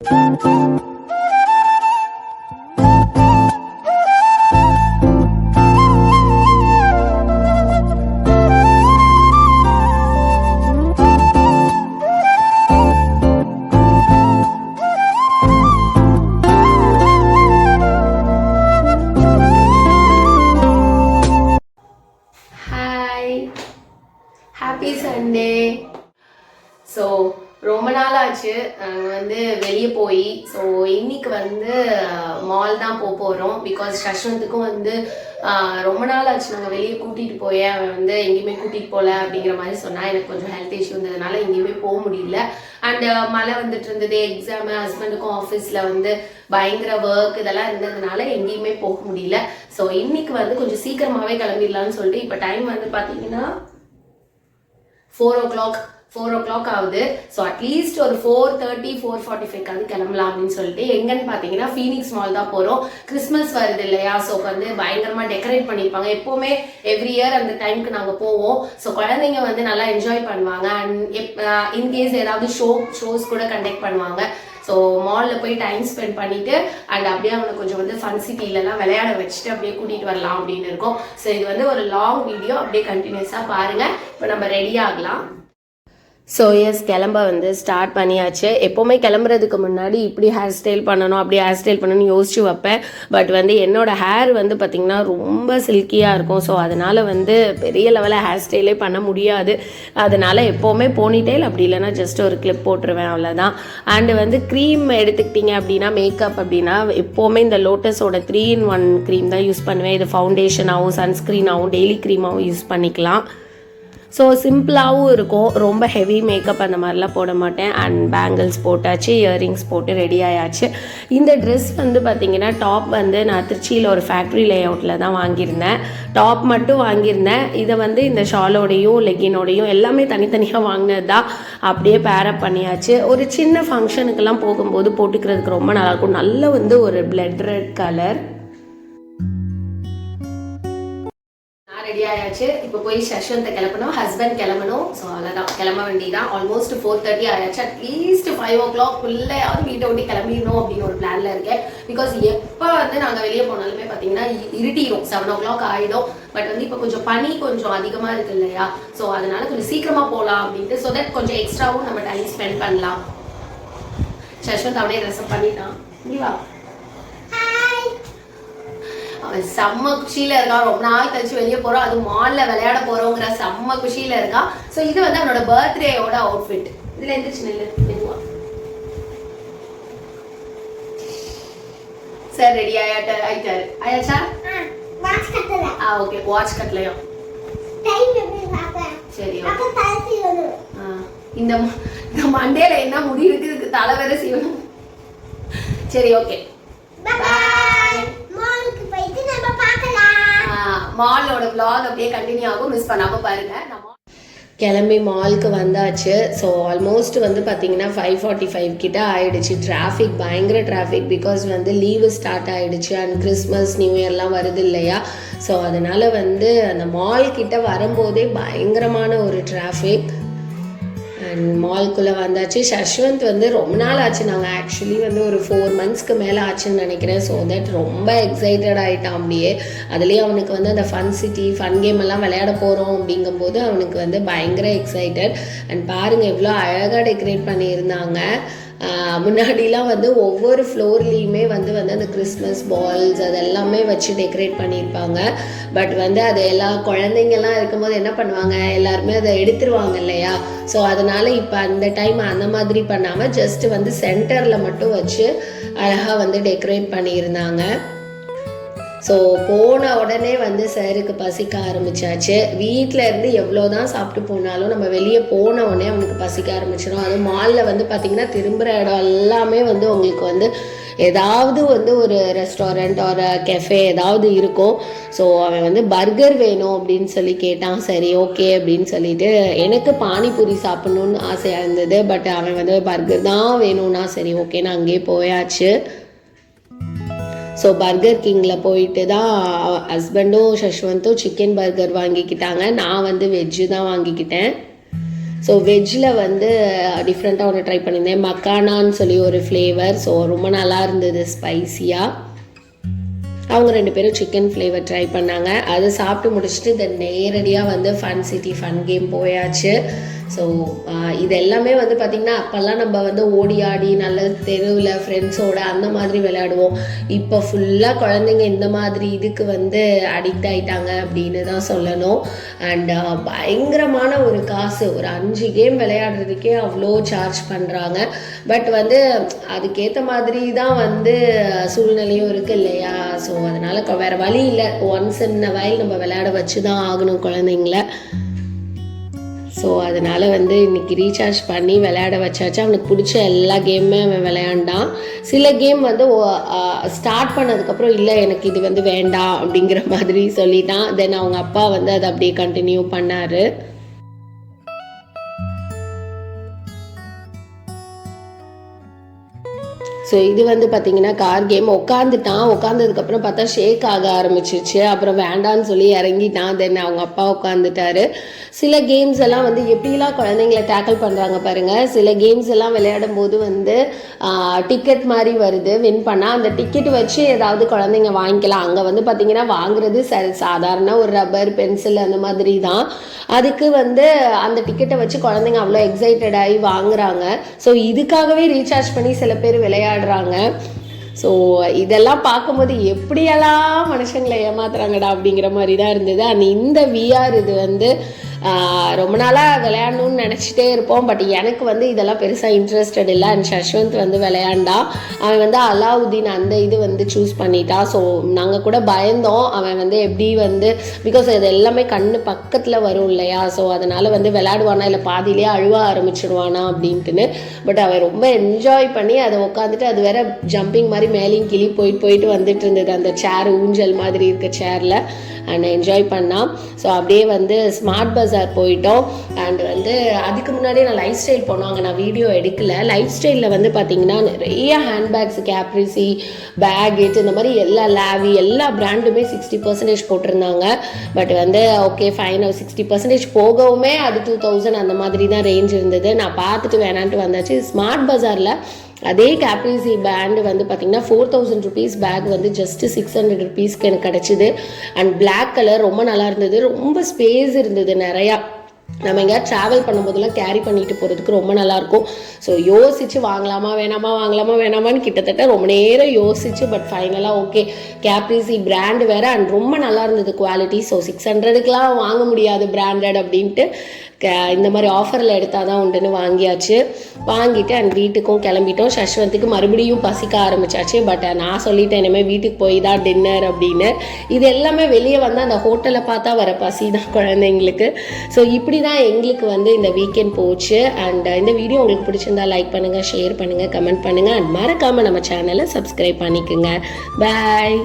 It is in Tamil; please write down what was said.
Happy Sunday. ஸோ ரொம்ப நாள் ஆச்சு வந்து வெளியே போய். ஸோ இன்னைக்கு வந்து மால் தான் போகிறோம். பிகாஸ் சஷ்வந்துக்கும் வந்து ரொம்ப நாள் ஆச்சு நாங்கள் வெளியே கூட்டிகிட்டு போய் அவன் வந்து எங்கேயுமே கூட்டிகிட்டு போகல அப்படிங்கிற மாதிரி சொன்னால் எனக்கு கொஞ்சம் ஹெல்த் இஷ்யூ இருந்ததுனால எங்கேயுமே போக முடியல. அண்ட் மழை வந்துட்டு இருந்தது, எக்ஸாமு, ஹஸ்பண்டுக்கும் ஆஃபீஸில் வந்து பயங்கர ஒர்க் இதெல்லாம் இருந்ததுனால எங்கேயுமே போக முடியல. ஸோ இன்னைக்கு வந்து கொஞ்சம் சீக்கிரமாகவே கிளம்பிடலான்னு சொல்லிட்டு இப்போ டைம் வந்து பார்த்தீங்கன்னா 4 o'clock ஆகுது. ஸோ அட்லீஸ்ட் ஒரு 4:30 4:45 கிளம்பலாம் அப்படின்னு சொல்லிட்டு எங்கன்னு பார்த்தீங்கன்னா ஃபீனிக்ஸ் மால் தான் போகிறோம். கிறிஸ்மஸ் வருது இல்லையா, ஸோ வந்து பயங்கரமாக டெக்கரேட் பண்ணியிருப்பாங்க. எப்போவுமே எவ்ரி இயர் அந்த டைமுக்கு நாங்கள் போவோம். ஸோ குழந்தைங்க வந்து நல்லா என்ஜாய் பண்ணுவாங்க. அண்ட் இன்கேஸ் ஏதாவது ஷோஸ் கூட கண்டக்ட் பண்ணுவாங்க. ஸோ மாலில் போய் டைம் ஸ்பெண்ட் பண்ணிட்டு அண்ட் அப்படியே அவனை கொஞ்சம் வந்து ஃபன் சிட்டிலலாம் விளையாட வச்சுட்டு அப்படியே கூட்டிகிட்டு வரலாம் அப்படின்னு இருக்கோம். ஸோ இது வந்து ஒரு லாங் வீடியோ, அப்படியே கண்டினியூஸாக பாருங்கள். இப்போ நம்ம ரெடி ஆகலாம். ஸோ எஸ், கிளம்ப வந்து ஸ்டார்ட் பண்ணியாச்சு. எப்போவுமே கிளம்புறதுக்கு முன்னாடி இப்படி ஹேர் ஸ்டைல் பண்ணணும், அப்படி ஹேர் ஸ்டைல் பண்ணணும்னு யோசிச்சு வைப்பேன். பட் வந்து என்னோடய ஹேர் வந்து பார்த்திங்கன்னா ரொம்ப சில்கியாக இருக்கும். ஸோ அதனால் வந்து பெரிய லெவலில் ஹேர் ஸ்டைலே பண்ண முடியாது. அதனால் எப்போவுமே போனிடெயில், அப்படி இல்லைனா ஜஸ்ட் ஒரு கிளிப் போட்டுருவேன், அவ்வளோதான். அண்டு வந்து க்ரீம் எடுத்துக்கிட்டிங்க அப்படின்னா, மேக்கப் அப்படின்னா எப்போவுமே இந்த லோட்டஸோட 3-in-1 க்ரீம் தான் யூஸ் பண்ணுவேன். இது ஃபவுண்டேஷனாகவும் சன்ஸ்க்ரீனாகவும் டெய்லி க்ரீமாகவும் யூஸ் பண்ணிக்கலாம். ஸோ சிம்பிளாகவும் இருக்கும், ரொம்ப ஹெவி மேக்கப் அந்த மாதிரிலாம் போட மாட்டேன். அண்ட் பேங்கிள்ஸ் போட்டாச்சு, இயரிங்ஸ் போட்டு ரெடி ஆயாச்சு. இந்த ட்ரெஸ் வந்து பார்த்திங்கன்னா டாப் வந்து நான் திருச்சியில் ஒரு ஃபேக்ட்ரி லே அவுட்டில் தான் வாங்கியிருந்தேன். டாப் மட்டும் வாங்கியிருந்தேன். இதை வந்து இந்த ஷாலோடையும் லெக்கினோடையும் எல்லாமே தனித்தனியாக வாங்கினது தான். அப்படியே பேரப் பண்ணியாச்சு. ஒரு சின்ன ஃபங்க்ஷனுக்கெல்லாம் போகும்போது போட்டுக்கிறதுக்கு ரொம்ப நல்லாயிருக்கும். நல்ல வந்து ஒரு பிளட் ரெட் கலர். ரெடி ஆயாச்சு. இப்போ போய் சஷ்வந்தை கிளம்பணும், ஹஸ்பண்ட் கிளம்பணும். ஸோ அவ்வளோதான், கிளம்ப வேண்டியதான். ஆல்மோஸ்ட் 4:30 ஆயாச்சு. அட்லீஸ்ட் 5 o'clock ஃபுல்லாவது வீட்டை விட்டு கிளம்பிடணும் அப்படின்னு ஒரு பிளான்ல இருக்கேன். பிகாஸ் எப்போ வந்து நாங்கள் வெளியே போனாலுமே பார்த்தீங்கன்னா இருட்டிடும், 7 o'clock ஆகிடும். பட் வந்து இப்போ கொஞ்சம் பனி கொஞ்சம் அதிகமாக இருக்கு இல்லையா, ஸோ அதனால கொஞ்சம் சீக்கிரமாக போகலாம் அப்படின்ட்டு. ஸோ தட் கொஞ்சம் எக்ஸ்ட்ராவும் நம்ம டைம் ஸ்பெண்ட் பண்ணலாம். சஷ்வந்த் அப்படியே ட்ரெஸ்அப் பண்ணிட்டான். இல்லையா, அவன் செம்ம குஷியில இருக்கான். ரொம்ப நாள் கழிச்சு வெளியே போறோம், அது மால்ல விளையாட போறோங்கிற செம்ம குஷியில இருக்கான். ஸோ இது வந்து அவனோட பர்த்டேயோட அவுட்ஃபிட். இதுல எந்திரிச்சு நில்லு மெதுவா. சார் ரெடி ஆயிட்டாரு. ஆயாச்சா? ஓகே, வாட்ச் கட்டலையும் சரி. இந்த மண்டேல என்ன முடி இருக்கு, இதுக்கு தலை வேற சீவனும். சரி, ஓகே, மாலோட vlog அப்படியே கண்டினியூ ஆகும், மிஸ் பண்ணாம பாருங்க. கிளம்பி மாலுக்கு வந்தாச்சு. ஸோ ஆல்மோஸ்ட் வந்து பார்த்தீங்கன்னா 5:45 கிட்ட ஆயிடுச்சு. டிராஃபிக் பயங்கர டிராஃபிக். பிகாஸ் வந்து லீவு ஸ்டார்ட் ஆகிடுச்சு அண்ட் கிறிஸ்மஸ் நியூ இயர்லாம் வருது இல்லையா. ஸோ அதனால் வந்து அந்த மால் கிட்ட வரும்போதே பயங்கரமான ஒரு டிராஃபிக். அண்ட் மால்குள்ளே வந்தாச்சு. சஷ்வந்த் வந்து ரொம்ப நாள் ஆச்சு, நாங்கள் ஆக்சுவலி வந்து ஒரு 4 months மேலே ஆச்சுன்னு நினைக்கிறேன். ஸோ தட் ரொம்ப எக்ஸைட்டட் ஆகிட்டான் அப்படியே. அதுலேயே அவனுக்கு வந்து அந்த ஃபன் சிட்டி ஃபன் கேம் எல்லாம் விளையாட போகிறோம் அப்படிங்கும்போது அவனுக்கு வந்து பயங்கர எக்ஸைட்டட். அண்ட் பாருங்கள் எவ்வளோ அழகாக டெக்கரேட் பண்ணியிருந்தாங்க. முன்னாடிலாம் வந்து ஒவ்வொரு ஃப்ளோர்லேயுமே வந்து அந்த கிறிஸ்மஸ் பால்ஸ் அதெல்லாமே வச்சு டெக்கரேட் பண்ணியிருப்பாங்க. பட் வந்து அது எல்லா குழந்தைங்கள்லாம் இருக்கும்போது என்ன பண்ணுவாங்க, எல்லாருமே அதை எடுத்துருவாங்க இல்லையா. ஸோ அதனால் இப்போ அந்த டைம் அந்த மாதிரி பண்ணாமல் ஜஸ்ட் வந்து சென்டரில் மட்டும் வச்சு அழகாக வந்து டெக்கரேட் பண்ணியிருந்தாங்க. ஸோ போன உடனே வந்து சாருக்கு பசிக்க ஆரம்பிச்சாச்சு. வீட்டில் இருந்து எவ்வளோ தான் சாப்பிட்டு போனாலும் நம்ம வெளியே போன உடனே அவனுக்கு பசிக்க ஆரம்பிச்சிடும். அதுவும் மாலில் வந்து பார்த்திங்கன்னா திரும்புகிற இடம் எல்லாமே வந்து உங்களுக்கு வந்து ஏதாவது வந்து ஒரு ரெஸ்டாரண்ட் ஒரு கெஃபே ஏதாவது இருக்கும். ஸோ அவன் வந்து பர்கர் வேணும் அப்படின்னு சொல்லி கேட்டான். சரி ஓகே அப்படின்னு சொல்லிட்டு எனக்கு பானிபூரி சாப்பிட்ணுன்னு ஆசையாக இருந்தது. பட் அவன் வந்து பர்கர் தான் வேணும்னா சரி ஓகேன்னு அங்கேயே போயாச்சு. ஸோ பர்கர் கிங்கில் போயிட்டு தான் ஹஸ்பண்டும் சஷ்வந்தும் சிக்கன் பர்கர் வாங்கிக்கிட்டாங்க. நான் வந்து வெஜ்ஜு தான் வாங்கிக்கிட்டேன். ஸோ வெஜ்ஜில் வந்து டிஃப்ரெண்ட்டாக ஒன்று ட்ரை பண்ணியிருந்தேன், மக்கானான்னு சொல்லி ஒரு ஃப்ளேவர். ஸோ ரொம்ப நல்லா இருந்தது ஸ்பைஸியாக. அவங்க 2 பேரும் சிக்கன் ஃப்ளேவர் ட்ரை பண்ணாங்க. அது சாப்பிட்டு முடிச்சுட்டு தென் நேரடியாக வந்து ஃபன் சிட்டி ஃபன் கேம் போயாச்சு. ஸோ இது எல்லாமே வந்து பார்த்திங்கன்னா அப்போல்லாம் நம்ம வந்து ஓடி ஆடி நல்ல தெருவில் ஃப்ரெண்ட்ஸோட அந்த மாதிரி விளையாடுவோம். இப்போ ஃபுல்லாக குழந்தைங்க இந்த மாதிரி இதுக்கு வந்து அடிக்ட் ஆகிட்டாங்க அப்படின்னு தான் சொல்லணும். அண்ட் பயங்கரமான ஒரு காசு, ஒரு 5 கேம் விளையாடுறதுக்கே அவ்வளோ சார்ஜ் பண்ணுறாங்க. பட் வந்து அதுக்கேற்ற மாதிரி தான் வந்து சூழ்நிலையும் இருக்குது இல்லையா? ஸோ அதனால் வேறு வழி இல்லை, ஒன்ஸ் இன் அ வைல் நம்ம விளையாட வச்சு தான் ஆகணும் குழந்தைங்கள. ஸோ அதனால் வந்து இன்றைக்கி ரீசார்ஜ் பண்ணி விளையாட வச்சாச்சு. அவனுக்கு பிடிச்ச எல்லா கேமுமே அவன் விளையாண்டான். சில கேம் வந்து ஸ்டார்ட் பண்ணதுக்கப்புறம் இல்லை எனக்கு இது வந்து வேண்டாம் அப்படிங்கிற மாதிரி சொல்லிட்டான். தென் அவங்க அப்பா வந்து அதை அப்படியே கண்டினியூ பண்ணார். ஸோ இது வந்து பார்த்திங்கன்னா கார் கேம். உட்காந்ததுக்கப்புறம் பார்த்தா ஷேக் ஆக ஆரம்பிச்சிருச்சு. அப்புறம் வேண்டான்னு சொல்லி இறங்கிட்டான். தென் அவங்க அப்பா உட்காந்துட்டாரு. சில கேம்ஸ் எல்லாம் வந்து எப்படிலாம் குழந்தைங்களை டேக்கிள் பண்ணுறாங்க பாருங்கள். சில கேம்ஸ் எல்லாம் விளையாடும் போது வந்து டிக்கெட் மாதிரி வருது. வின் பண்ணால் அந்த டிக்கெட் வச்சு ஏதாவது குழந்தைங்க வாங்கிக்கலாம். அங்கே வந்து பார்த்திங்கன்னா வாங்குறது சாதாரண ஒரு ரப்பர் பென்சில் அந்த மாதிரி தான். அதுக்கு வந்து அந்த டிக்கெட்டை வச்சு குழந்தைங்க அவ்வளோ எக்ஸைட்டட் ஆகி வாங்குறாங்க. ஸோ இதுக்காகவே ரீசார்ஜ் பண்ணி சில பேர் விளையாடுறாங்க. ஸோ இதெல்லாம் பார்க்கும்போது எப்படியெல்லாம் மனுஷங்களை ஏமாத்துறாங்கடா அப்படிங்கிற மாதிரி தான் இருந்தது. அண்ட் இந்த விஆர் இது வந்து ரொம்ப நாளாக விளையாடணும்னு நினச்சிட்டே இருப்போம். பட் எனக்கு வந்து இதெல்லாம் பெருசாக இன்ட்ரெஸ்டட் இல்லை. அண்ட் சஷ்வந்த் வந்து விளையாண்டான். அவன் வந்து அலாவுதீன் அந்த இது வந்து சூஸ் பண்ணிட்டான். ஸோ நாங்கள் கூட பயந்தோம் அவன் வந்து எப்படி வந்து, பிகாஸ் இது எல்லாமே கண்ணு பக்கத்தில் வரும் இல்லையா? ஸோ அதனால் வந்து விளையாடுவானா இல்லை பாதியிலே அழுவ ஆரம்பிச்சிடுவானா அப்படின்ட்டுன்னு. பட் அவன் ரொம்ப என்ஜாய் பண்ணி அதை உட்காந்துட்டு, அது வேற ஜம்பிங் மாதிரி மேலேயும் கிளி போயிட்டு வந்துட்டு இருந்தது அந்த சேர், ஊஞ்சல் மாதிரி இருக்க சேரில். அண்ட் என்ஜாய் பண்ணான். ஸோ அப்படியே வந்து ஸ்மார்ட் பஸார் போயிட்டோம். அண்ட் வந்து அதுக்கு முன்னாடியே நான் லைஃப் ஸ்டைல் போனோம். அங்கே நான் வீடியோ எடுக்கலை. லைஃப் ஸ்டைலில் வந்து பார்த்திங்கன்னா நிறைய ஹேண்ட்பேக்ஸ், கேப்ரிசி, பேக்கெட், இந்த மாதிரி எல்லா லாவி எல்லா பிராண்டுமே 60% போட்டிருந்தாங்க. பட் வந்து ஓகே ஃபைன், 60% போகவுமே அது 2000 அந்த மாதிரி தான் ரேஞ்ச் இருந்தது. நான் பார்த்துட்டு வேணான்ட்டு வந்தாச்சு. ஸ்மார்ட் பஸாரில் அதே கேப்ரிசி பேண்டு வந்து பார்த்திங்கன்னா 4000 ருபீஸ் பேக் வந்து ஜஸ்ட்டு 600 ருபீஸ்க்கு எனக்கு கிடச்சிது. அண்ட் பிளாக் கலர் ரொம்ப நல்லா இருந்தது. ரொம்ப ஸ்பேஸ் இருந்தது நிறையா. நம்ம எங்கேயாவது ட்ராவல் பண்ணும்போதெல்லாம் கேரி பண்ணிட்டு போகிறதுக்கு ரொம்ப நல்லாயிருக்கும். ஸோ யோசித்து வாங்கலாமா வேணாமான்னு கிட்டத்தட்ட ரொம்ப நேரம் யோசிச்சு, பட் ஃபைனலாக ஓகே கேப்ரிசி பிராண்டு வேறு. அண்ட் ரொம்ப நல்லா இருந்தது குவாலிட்டி. ஸோ 600க்குலாம் வாங்க முடியாது பிராண்டட் அப்படின்ட்டு இந்த மாதிரி ஆஃபரில் எடுத்தால் தான் உண்டுன்னு வாங்கிட்டு அண்ட் வீட்டுக்கும் கிளம்பிட்டோம். சஷ்வந்துக்கு மறுபடியும் பசிக்க ஆரம்பிச்சாச்சு. பட் நான் சொல்லிட்டேன் இனிமேல் வீட்டுக்கு போய் தான் டின்னர் அப்படின்னு. இது எல்லாமே வெளியே வந்து அந்த ஹோட்டலை பார்த்தா வர பசி தான் குழந்தைங்களுக்கு. ஸோ இப்படி தான் எங்களுக்கு வந்து இந்த வீக்கெண்ட் போச்சு. அண்ட் இந்த வீடியோ உங்களுக்கு பிடிச்சிருந்தா லைக் பண்ணுங்கள், ஷேர் பண்ணுங்கள், கமெண்ட் பண்ணுங்கள். அண்ட் மறக்காமல் நம்ம சேனலை சப்ஸ்கிரைப் பண்ணிக்கோங்க. பாய்.